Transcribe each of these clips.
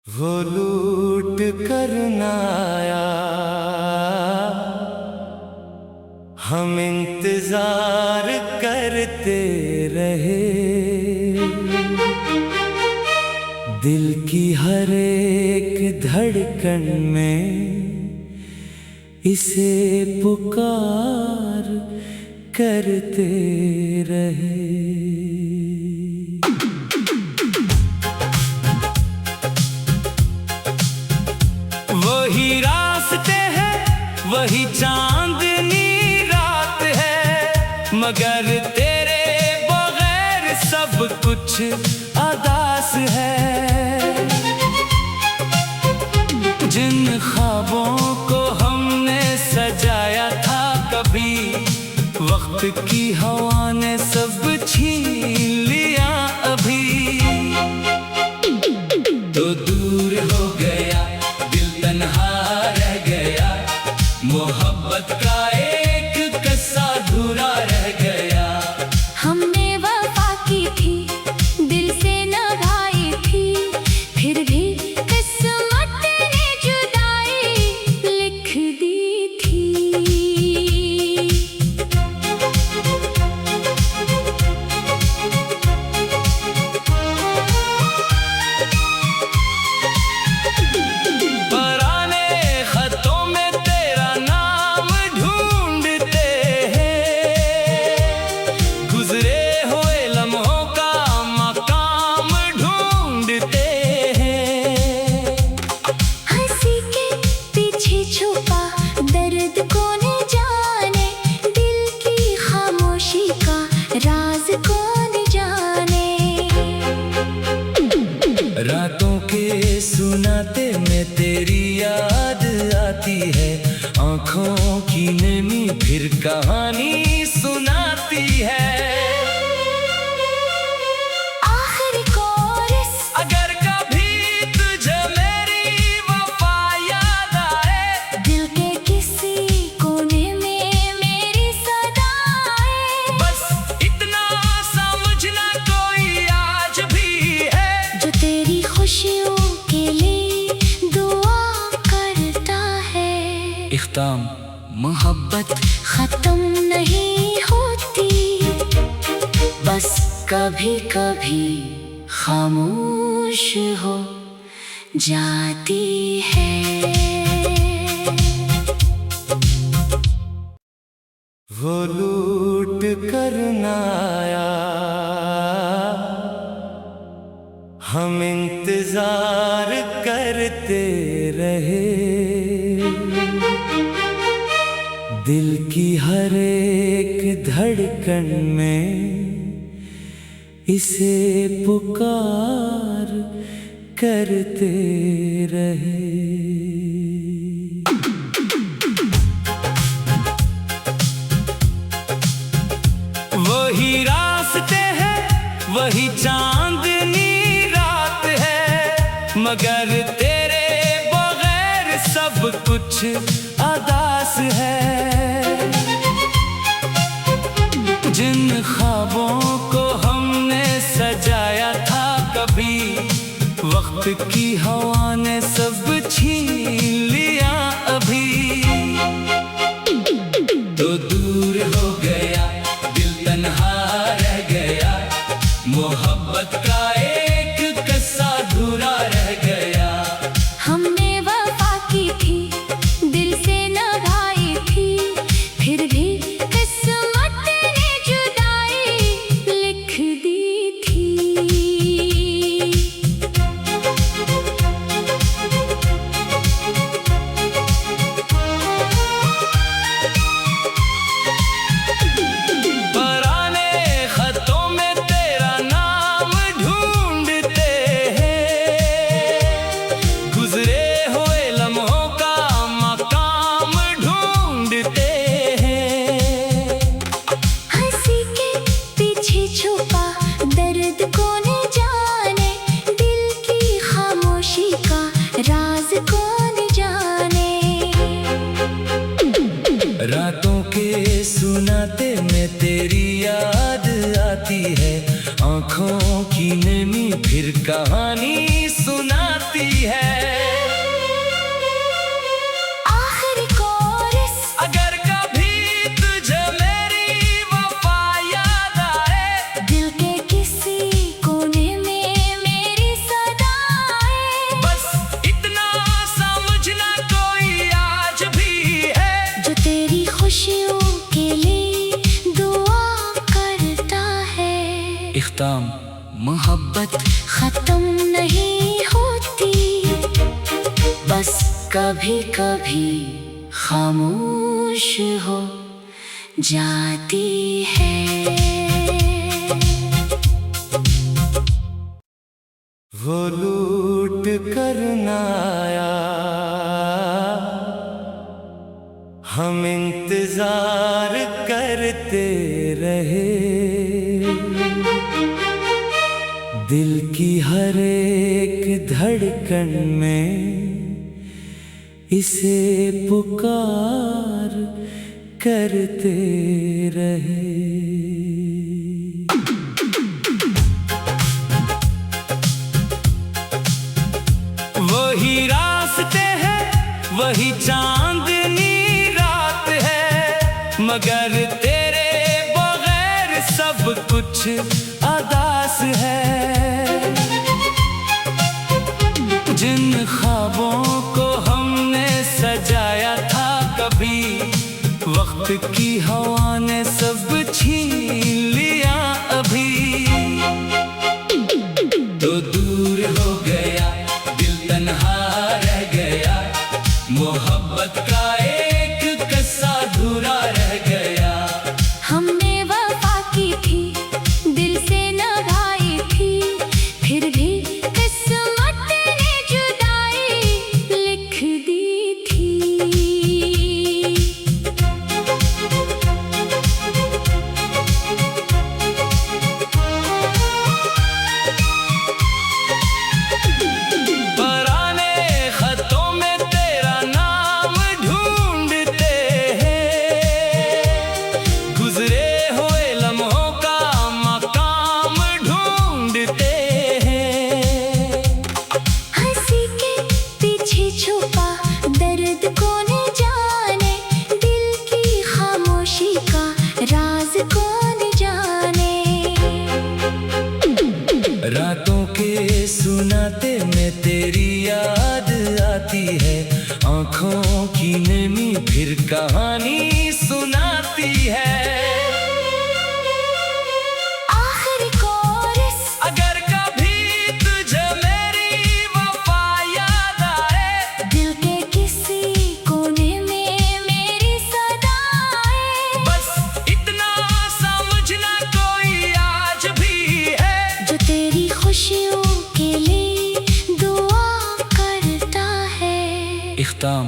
वो लूट कर ना आया, हम इंतजार करते रहे। दिल की हर एक धड़कन में इसे पुकार करते रहे। वही रास्ते हैं, वही चांदनी रात है, मगर तेरे बगैर सब कुछ अदास है। जिन ख्वाबों को हमने सजाया था कभी, वक्त की हवा ने सब छीन लिया अभी। तो दूर हो गया दिल, तन्हा रह गया, मोहब्बत का एक किस्सा अधूरा रह गया। हमने वफा की थी, दिल से निभाई थी, फिर भी किस्मत ने जुदाई लिख दी थी। रातों के सुनाते में तेरी याद आती है, आँखों की नमी फिर कहानी सुनाती है। आखिरी कोरस, अगर कभी तुझे मेरी वफा याद आए, दिल के किसी कोने में मेरी सदा आए, बस इतना समझना कोई आज भी है जो तेरी खुशियों के लिए दुआ करता है। इख्ताम, मोहब्बत खत्म नहीं होती, बस कभी कभी खामोश हो जाती है। वो लूट कर ना आया, हम इंतजार करते रहे। दिल की हर एक धड़कन में इसे पुकार करते रहे। वही रास्ते हैं, वही चांदनी रात है, मगर तेरे बगैर सब कुछ अदास है। जिन ख्वाबों को हमने सजाया था कभी, वक्त की हवा ने सब छीन लिया अभी। तो दूर हो गया दिल, तन्हा रह गया, मोहब्बत का एक किस्सा अधूरा रह गया। हमने वफा की थी, दिल से निभाई थी, फिर भी किस्मत ने जुदाई लिख दी थी। रातों के सुनाते में तेरी याद आती है, आँखों की नमी फिर कहानी सुनाती है। कभी कभी खामोश हो जाती है। वो लूट कर ना आया, हम इंतजार करते रहे। दिल की हर एक धड़कन में इसे पुकार करते रहे। वही रास्ते हैं, वही चांदनी रात है, मगर तेरे बगैर सब कुछ अदास है। जिन ख्वाबों को हमने सजाया था कभी, वक्त की हवा ने सब छीन लिया अभी। तो दूर हो गया, दिल तन्हा रह गया, मोहब्बत का एक किस्सा अधूरा रह गया। हमने वफा की थी, दिल से निभाई थी, फिर भी किस्मत ने जुदाई लिख दी थी। पुराने खतों में तेरा नाम ढूंढते हैं, गुजरे हुए लम्हों का मकाम ढूंढते हैं। हंसी के पीछे छुपा दर्द कौन जाने, दिल की खामोशी का राज कौन जाने। रातों के सुनाते में तेरी याद आती है, आंखों की नमी फिर कहानी सुनाती है। आखिरी कोरस अगर कभी तुझे मेरी वफा याद आए, दिल के किसी कोने में मेरी सदाएं, बस इतना समझना कोई आज भी है, जो तेरी खुशियों के लिए दुआ करता है। इख्ताम,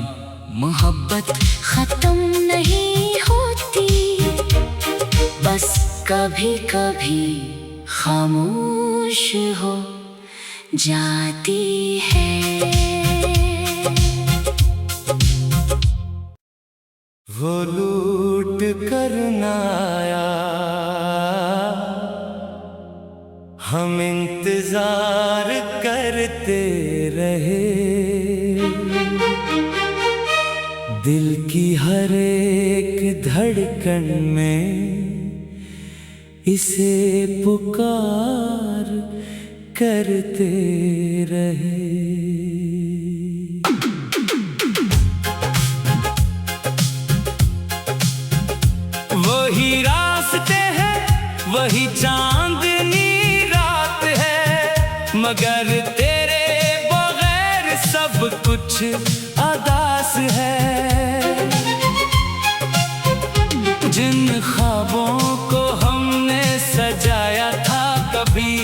मोहब्बत खत्म नहीं होती, बस कभी कभी खामोश हो जाती है। वो लूट कर ना आया, हम इंतजार करते रहे। दिल की हर एक धड़कन में इसे पुकार करते रहे। वही रास्ते हैं, वही चांदनी रात है, मगर तेरे बगैर सब कुछ अदास है। जिन ख्वाबों को हमने सजाया था कभी,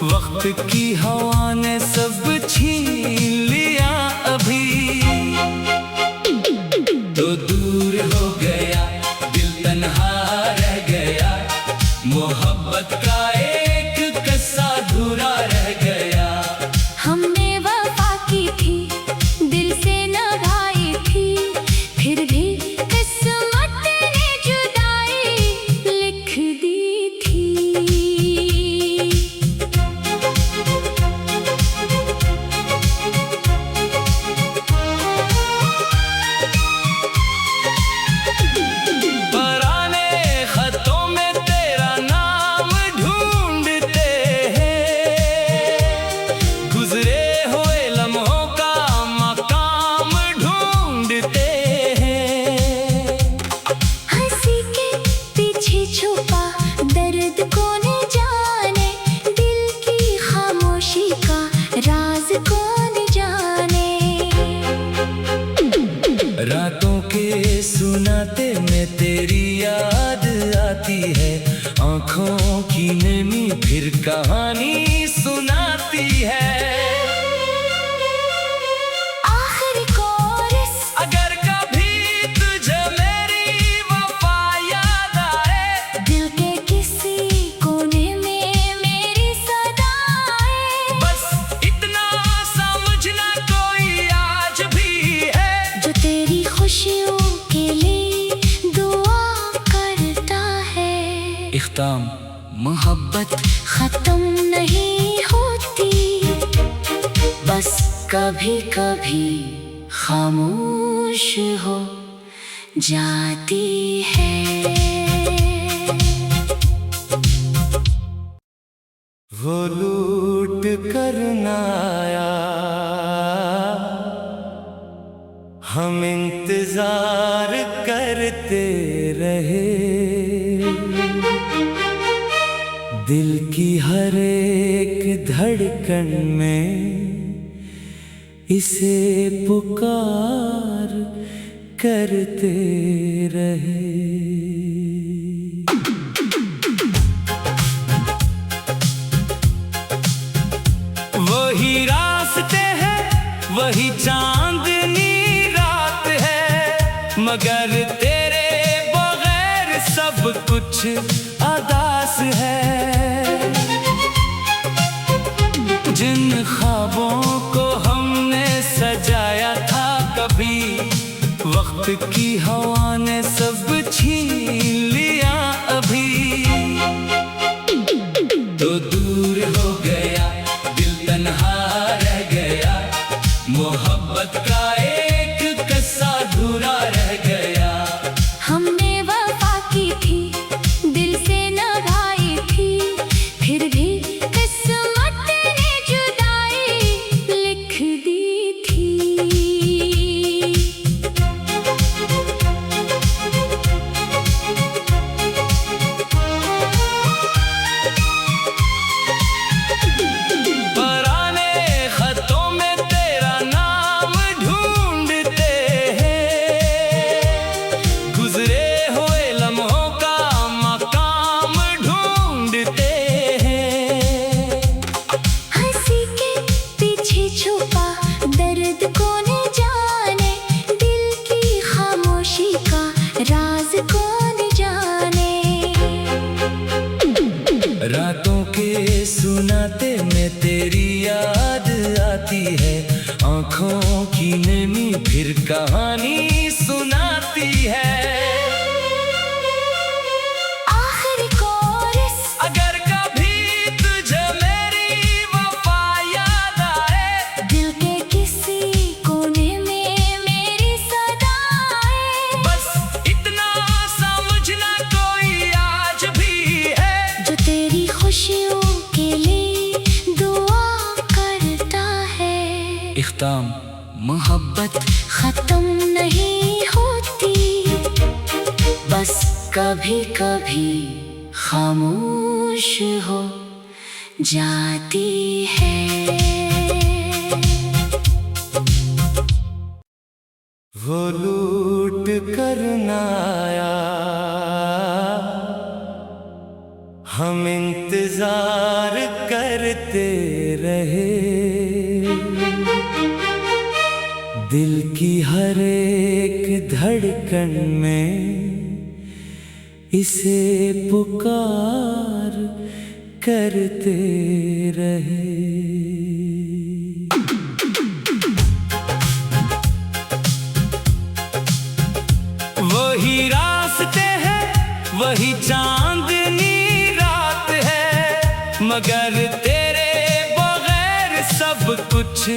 वक्त की हवा ने सब छीन लिया अभी। तो दूर हो गया, दिल तन्हा रह गया, मोहब्बत का एक किस्सा अधूरा रह गया। हमने वफा की थी, दिल से निभाई थी, फिर भी किस्मत ने जुदाई लिख दी थी। पुराने खतों में तेरा नाम ढूंढते हैं, गुजरे हुए लम्हों का मकाम ढूंढते हैं। हंसी के पीछे छुपा दर्द कौन जाने, दिल की खामोशी का राज कौन जाने। तेरी याद आती है, आंखों की नमी फिर कहानी सुनाती है। आखिरी कोरस, अगर कभी तुझे मेरी वफा याद आए, दिल के किसी कोने में मेरी सदा आए। बस इतना समझना कोई आज भी है, जो तेरी खुशियों के लिए दुआ करता है। इख्ताम, मोहब्बत खत्म नहीं होती, बस कभी कभी खामोश हो जाती है। वो लूट कर ना आया, हम इंतजार करते रहे। दिल की हर एक धड़कन में इसे पुकार करते रहे। वही रास्ते हैं, वही चांदनी रात है, मगर तेरे बगैर सब कुछ अदास है। जिन ख्वाबों को हमने सजाया था कभी, वक्त की हवा ने सब छीन लिया अभी। तो दूर हो गया दिल, तन्हा रह गया, मोहब्बत का एक किस्सा अधूरा रह गया। हमने वफा की थी, दिल से निभाई थी, फिर भी किस्मत ने जुदाई लिख दी थी। पुराने खतों में तेरा नाम ढूंढते हैं, गुजरे हुए लम्हों का मकाम ढूंढते हैं। हंसी के पीछे छुपा दर्द कौन जाने, दिल की खामोशी का राज कौन जाने। रातों के सुनाते में तेरी याद आती है, आंखों की नमी फिर कहानी सुनाती है। आखिरी कोरस, अगर कभी तुझे मेरी वफा याद आए, दिल के किसी कोने में मेरी सदा आए। बस इतना समझना कोई आज भी है, जो तेरी खुशियों के लिए दुआ करता है। इख्ताम, मोहब्बत खत्म नहीं होती, बस कभी कभी खामोश हो जाती है। वो लूट कर ना आया, हम इंतजार करते रहे। दिल की हर एक धड़कन में इसे पुकार करते रहे। वही रास्ते हैं, वही चांदनी रात है, मगर तेरे बगैर सब कुछ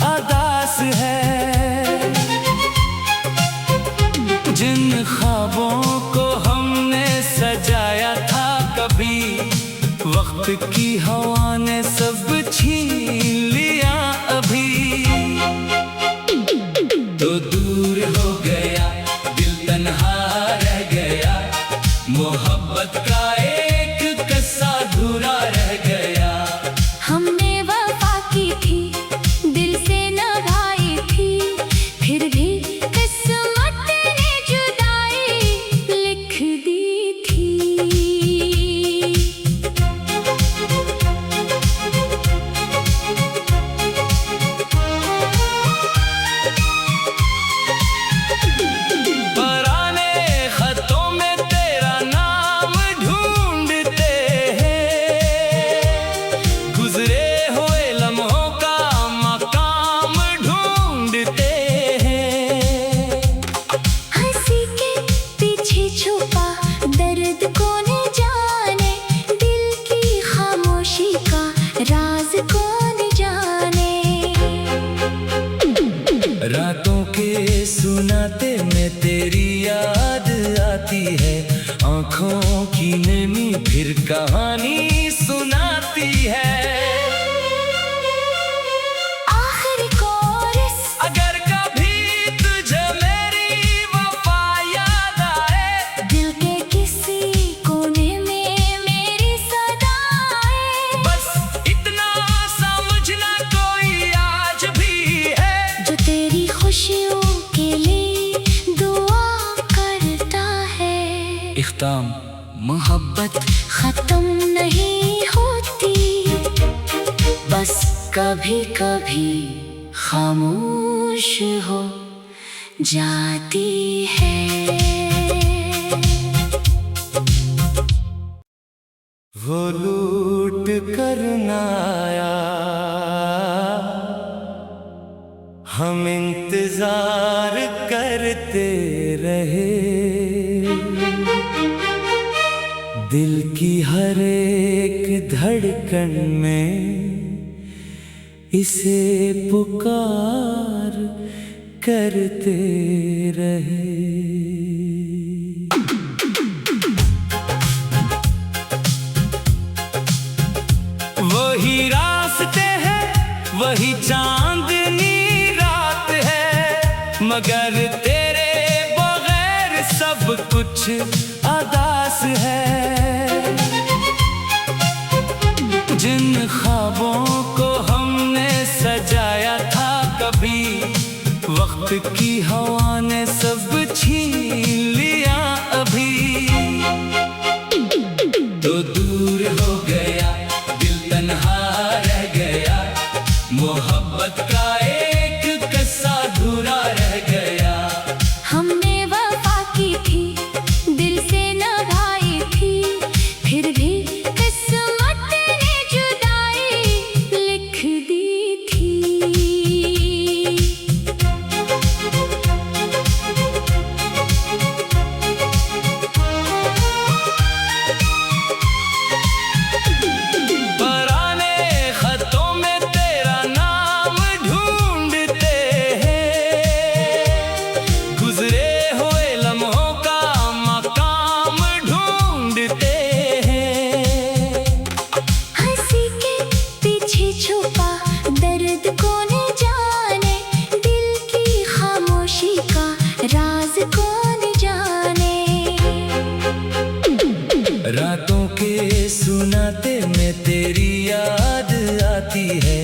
अदास है। जिन ख्वाबों को हमने सजाया था कभी, वक्त की हवा ने सब छीन लिया अभी। तो दूर हो गया दिल, तन्हा रह गया, मोहब्बत का एक किस्सा अधूरा रह गया। हमने वफा की थी, दिल से निभाई थी, सुनाते में तेरी याद आती है, आंखों की नमी फिर कहानी सुनाती है। आखिरी कोरस अगर कभी तुझे मेरी वफा याद आए, दिल के किसी कोने में मेरी सदा आए, बस इतना समझना कोई आज भी है जो तेरी खुशियों के लिए दुआ करता है। इख्ताम, मोहब्बत खत्म नहीं होती, बस कभी कभी खामोश हो जाती है। वो लूट कर ना आया, हम इंतजार करते रहे, दिल की हर एक धड़कन में इसे पुकार करते रहे। वही रास्ते हैं, वही चांदनी रात है, मगर तेरे बगैर सब कुछ अदास है। जिन ख्वाबों को हमने सजाया था कभी, वक्त की हवा ने सब छीन लिया अभी। तो दूर हो गया दिल, तन्हा रह गया, मोहब्बत का एक किस्सा अधूरा रह गया। हमने वफा की थी, दिल से निभाई थी, फिर भी किस्मत ने जुदाई लिख दी थी। पुराने खतों में तेरा नाम ढूंढते हैं, गुजरे हुए लम्हों का मकाम ढूंढते हैं। हंसी के पीछे छुपा दर्द कौन जाने, दिल की खामोशी का राज कौन जाने। रातों के सुनाते में तेरी याद आती है,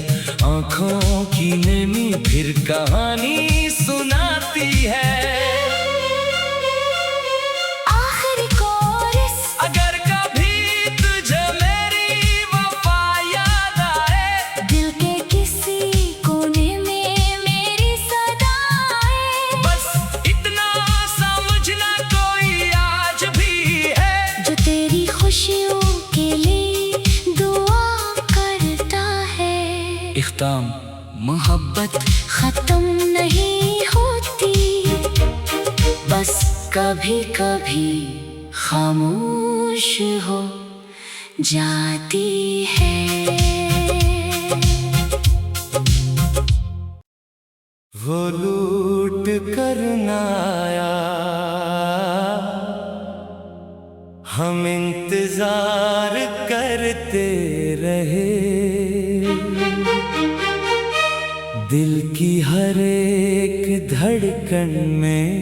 आंखों की नमी फिर कहानी सुनाती है। आखिरी कोरस अगर कभी तुझे मेरी वफा याद आए, दिल के किसी कोने में मेरी सदा आए, बस इतना समझना कोई आज भी है जो तेरी खुशियों के लिए दुआ करता है। इख्ताम, मोहब्बत खत्म नहीं होती, बस कभी कभी खामोश हो जाती है। वो लूट कर ना आया, हम इंतजार करते रहे, दिल की हर एक धड़कन में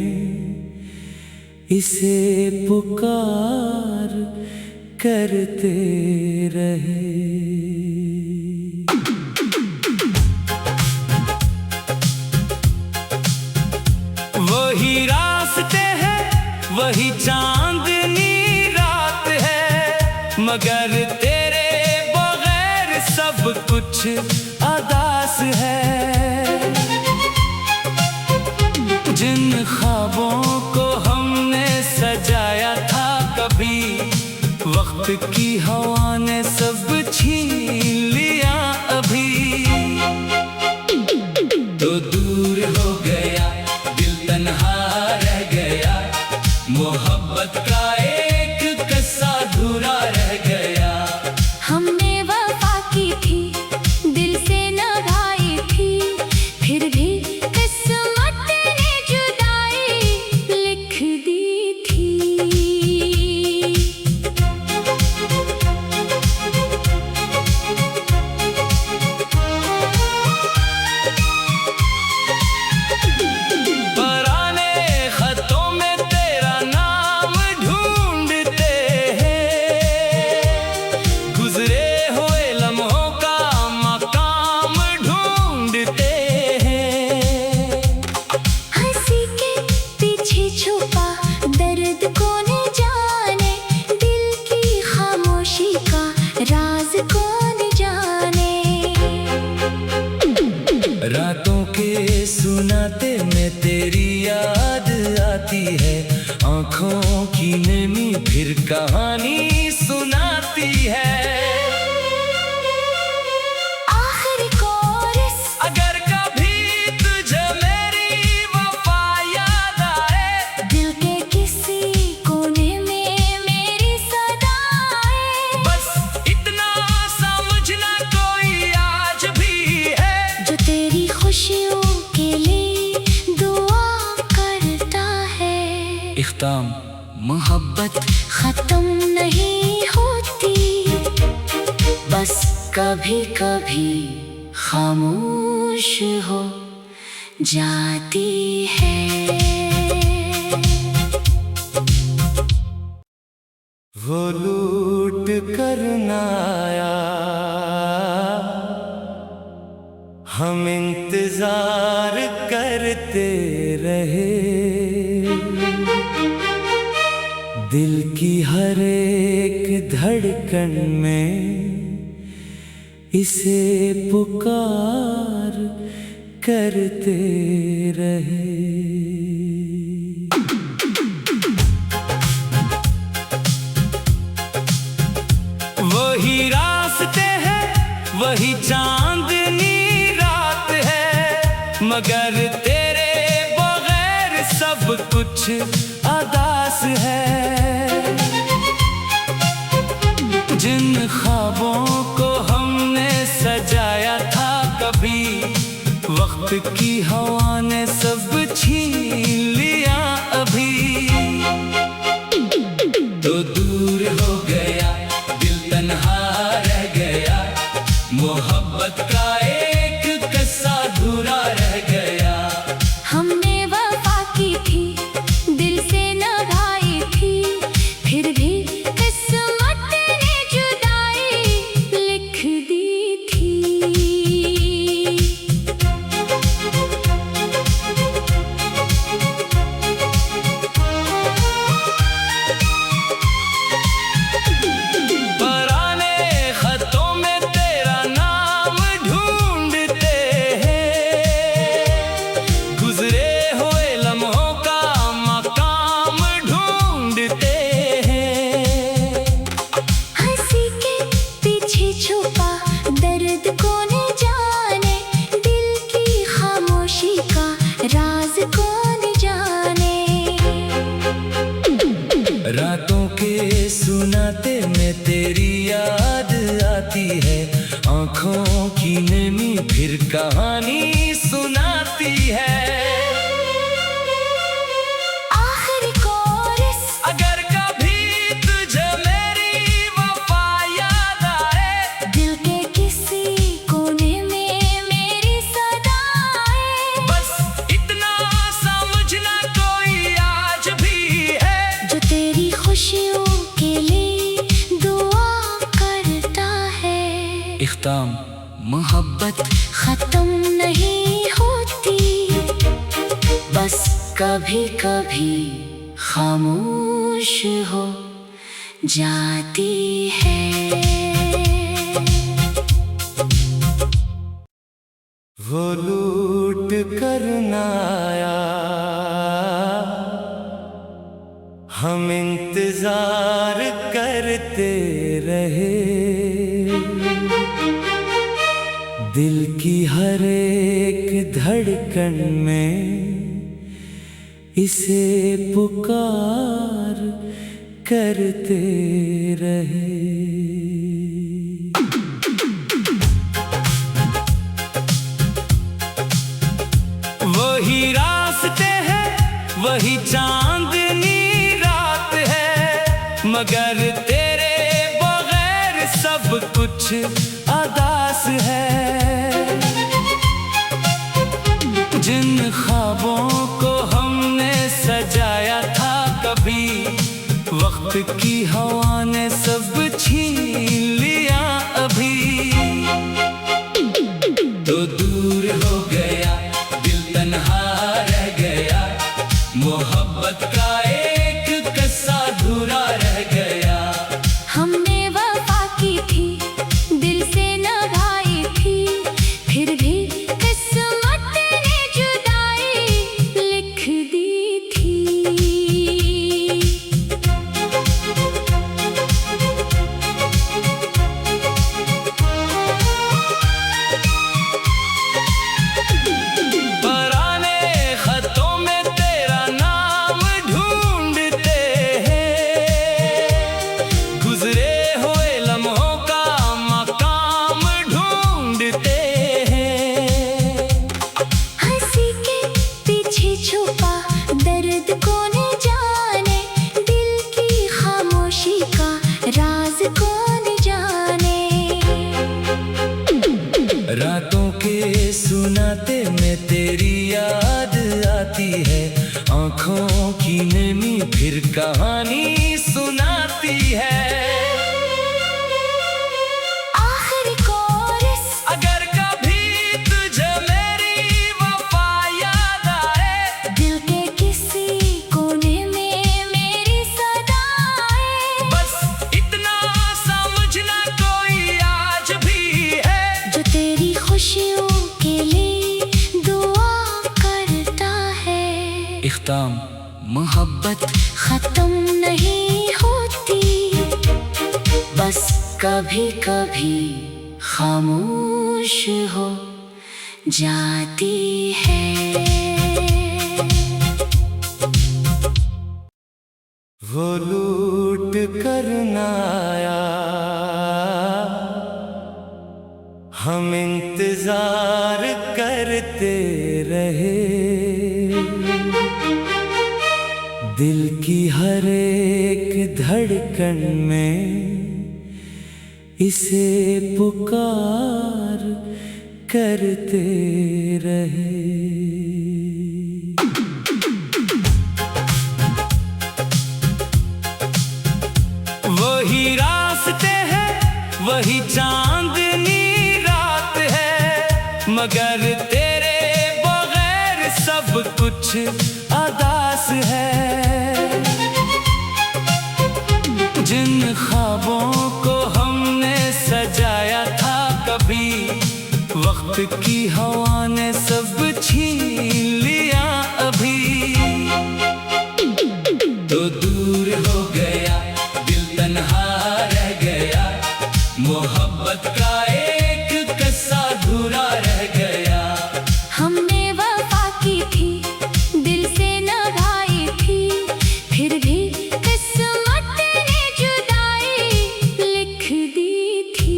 इसे पुकार करते रहे। वही रास्ते हैं, वही चांदनी रात है, मगर तेरे बगैर सब कुछ अदास है। जिन ख्वाबों को हमने सजाया था कभी, वक्त की हवा ने सब छीन लिया अभी। तो दूर हो गया दिल, तन्हा रह गया, मोहब्बत का एक किस्सा अधूरा रह गया। हमने वफा की थी, दिल से निभाई थी, फिर भी किस्मत ने जुदाई रातों के सुनाते में तेरी याद आती है, आंखों की नमी फिर कहानी सुनाती है। आखिरी कोरस अगर कभी तुझे मेरी वफा याद आए, दिल के किसी कोने में मेरी सदा आए, बस इतना समझना कोई आज भी है जो तेरी खुशियों के लिए दुआ करता है। इख्ताम, मोहब्बत खत्म नहीं होती, बस कभी कभी खामोश हो जाती है। वो लूट कर ना आया, हम इंतजार करते रहे, दिल की हर एक धड़कन में इसे पुकार करते रहे। वही रास्ते हैं, वही चांदनी रात है, मगर तेरे बगैर सब कुछ अदास है। जिन ख्वाबों को हमने सजाया था कभी, वक्त की हवा ने सब छीन लिया अभी। तो दूर हो गया दिल, तन्हा रह गया, मोहब्बत का एक किस्सा अधूरा रह गया। हमने वफा की थी, दिल से निभाई थी, फिर भी किस्मत ने जुदाई लिख दी थी। पुराने खतों में तेरा नाम ढूंढते हैं, गुजरे हुए लम्हों का मकाम ढूंढते हैं। हंसी के पीछे छुपा दर्द कौन जाने, दिल की खामोशी का राज कौन जाने। रातों के सुनाते में तेरी याद आती है, आंखों की नमी फिर कहानी सुनाती है। आखिरी कोरस अगर कभी तुझे मेरी वफा याद आए, दिल के किसी कोने में मेरी सदा आए, बस इतना समझना कोई आज भी है जो तेरी खुशियों के लिए दुआ करता है। इख्ताम, मोहब्बत खत्म नहीं होती, बस कभी कभी खामोश हो जाती है। वो लूट कर ना आया, हम इंतजार करते रहे, दिल की हर एक धड़कन में इसे पुकार करते रहे। वही रास्ते हैं, वही चांदनी रात है, मगर तेरे बगैर सब कुछ अदास है। जिन ख्वाबों को हमने सजाया था कभी, वक्त की हवा ने सब छीन लिया अभी। तो दूर हो गया दिल, तन्हा रह गया, मोहब्बत का एक किस्सा अधूरा रह गया। हमने वफा की थी, दिल से निभाई थी, फिर भी किस्मत ने तेरी याद आती है, आंखों की नमी फिर कहानी सुनाती है। आखिरी कोरस, अगर कभी तुझे मेरी वफा याद आए, दिल के किसी कोने में मेरी सदा आए, बस इतना समझना कोई आज भी है जो तेरी खुशियों के लिए दुआ करता है। इख्ताम, मोहब्बत खत्म नहीं होती, बस कभी कभी खामोश हो जाती है। वो लूट कर ना आया, हम इंतजार करते रहे, दिल की हर एक धड़कन में इसे पुकार करते रहे। वही रास्ते हैं, वही चांदनी रात है, मगर तेरे बगैर सब कुछ अदास है। जिन ख्वाबों को हमने सजाया था कभी, वक्त की हवा ने सब छीन लिया अभी। तो दूर हो गया, दिल तन्हा रह गया, मोहब्बत का एक किस्सा अधूरा रह गया। हमने वफा की थी, दिल से निभाई थी, फिर भी किस्मत ने जुदाई लिख दी थी।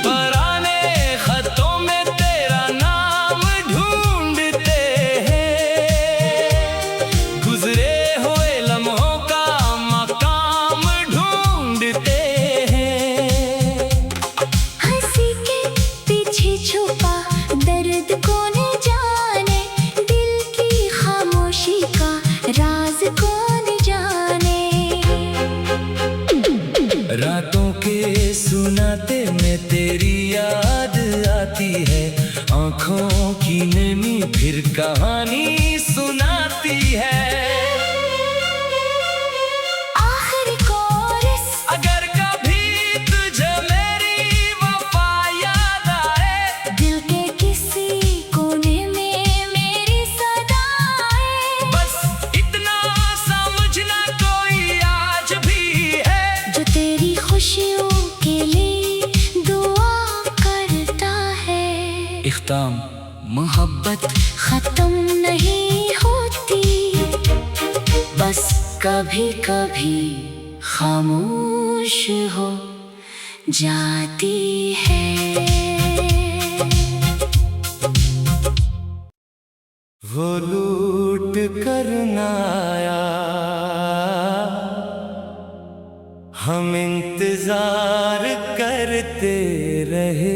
पुराने खतों में तेरा नाम ढूंढते हैं, गुजरे हुए लम्हों का मकाम ढूंढते हैं। हंसी के पीछे छुपा दर्द कौन जाने, दिल की खामोशी का राज कौन जाने। रातों के सुनाते में तेरी याद आती है, आंखों की नमी फिर कहानी सुनाती है। आखिरी कोरस, अगर कभी तुझे मेरी वफा याद आए, दिल के किसी कोने में मेरी सदा आए, बस इतना समझना कोई आज भी है जो तेरी खुशियों के लिए दुआ करता है। इख्ताम, मोहब्बत खत्म नहीं होती, बस कभी कभी खामोश हो जाती है। वो लूट कर ना आया, हम इंतजार करते रहे,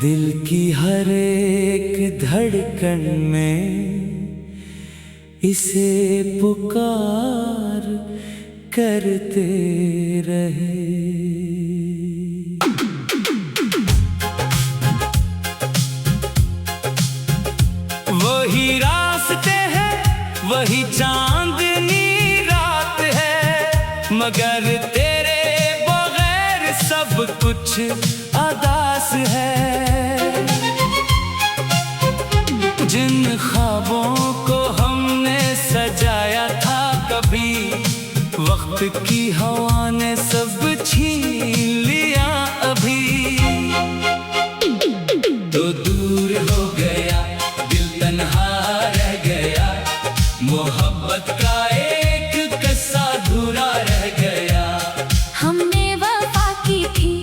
दिल की हर एक धड़कन में इसे पुकार करते रहे। वही रास्ते हैं, वही चांदनी रात है, मगर तेरे बगैर सब कुछ अदास है। जिन ख्वाबों को हमने सजाया था कभी, वक्त की हवा ने सब छीन लिया अभी। तो दूर हो गया, दिल तन्हा रह गया, मोहब्बत का एक किस्सा अधूरा रह गया। हमने वफा की थी,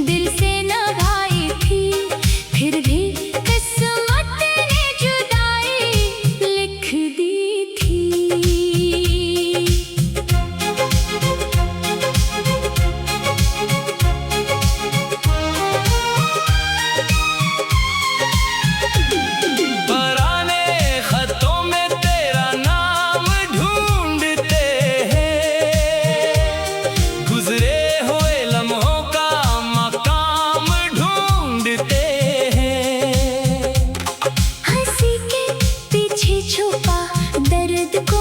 दिल से निभाई थी, फिर भी किस्मत ने जुदाई छुपा दर्द को